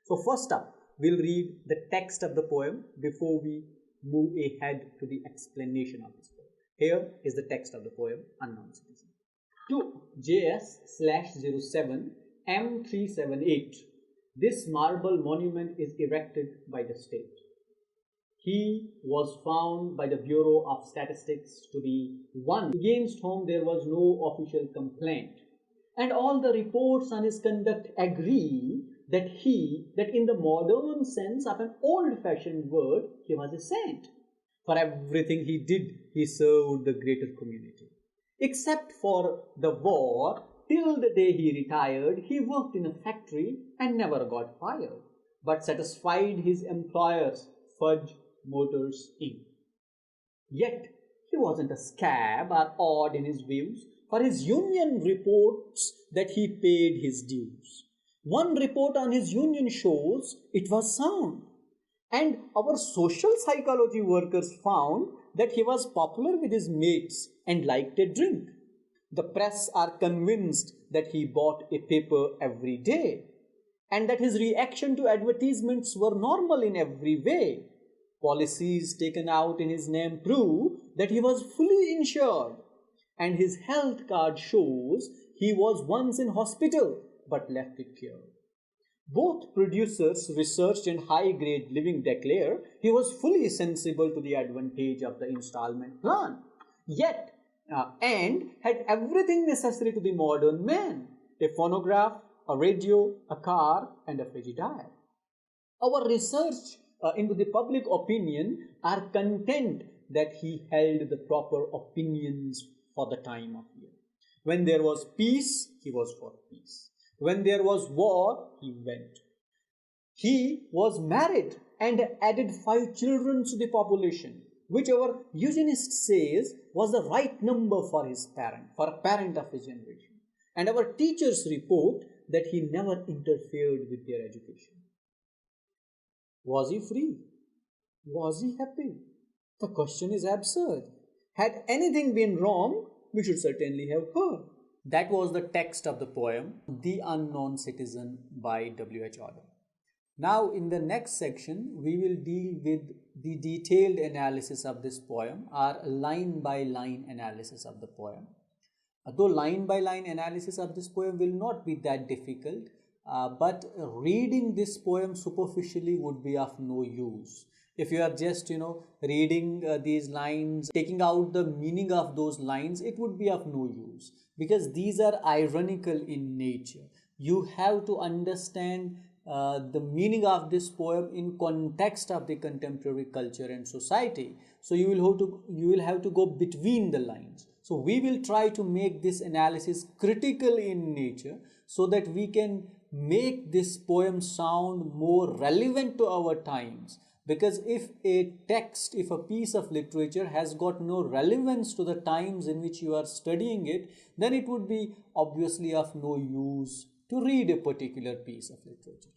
So first up, we'll read the text of the poem before we move ahead to the explanation of this poem. Here is the text of the poem, Unknown Citizen. To JS/07 M378, this marble monument is erected by the state. He was found by the Bureau of Statistics to be one against whom there was no official complaint. And all the reports on his conduct agree that in the modern sense of an old-fashioned word, he was a saint. For everything he did, he served the greater community. Except for the war, till the day he retired, he worked in a factory and never got fired, but satisfied his employers, Fudge Motors Inc. Yet he wasn't a scab or odd in his views, for his union reports that he paid his dues. One report on his union shows it was sound, and our social psychology workers found that he was popular with his mates and liked a drink. The press are convinced that he bought a paper every day, and that his reaction to advertisements were normal in every way. Policies taken out in his name prove that he was fully insured, and his health card shows he was once in hospital but left it cured. Both producers researched and high-grade living declare he was fully sensible to the advantage of the installment plan, yet and had everything necessary to the modern man: a phonograph, a radio, a car, and a frigidaire. Our research into the public opinion are content that he held the proper opinions for the time of year. When there was peace, he was for peace. When there was war, he went. He was married and added 5 children to the population, which our eugenist says was the right number for a parent of his generation. And our teachers report that he never interfered with their education. Was he free? Was he happy? The question is absurd. Had anything been wrong, we should certainly have heard. That was the text of the poem, The Unknown Citizen by W H Auden. Now, in the next section, we will deal with the detailed analysis of this poem, or line-by-line analysis of the poem. Though line-by-line analysis of this poem will not be that difficult, but reading this poem superficially would be of no use. If you are just, reading these lines, taking out the meaning of those lines, it would be of no use, because these are ironical in nature. You have to understand the meaning of this poem in context of the contemporary culture and society. So you will have to go between the lines. So we will try to make this analysis critical in nature so that we can make this poem sound more relevant to our times. Because if a piece of literature has got no relevance to the times in which you are studying it, then it would be obviously of no use to read a particular piece of literature.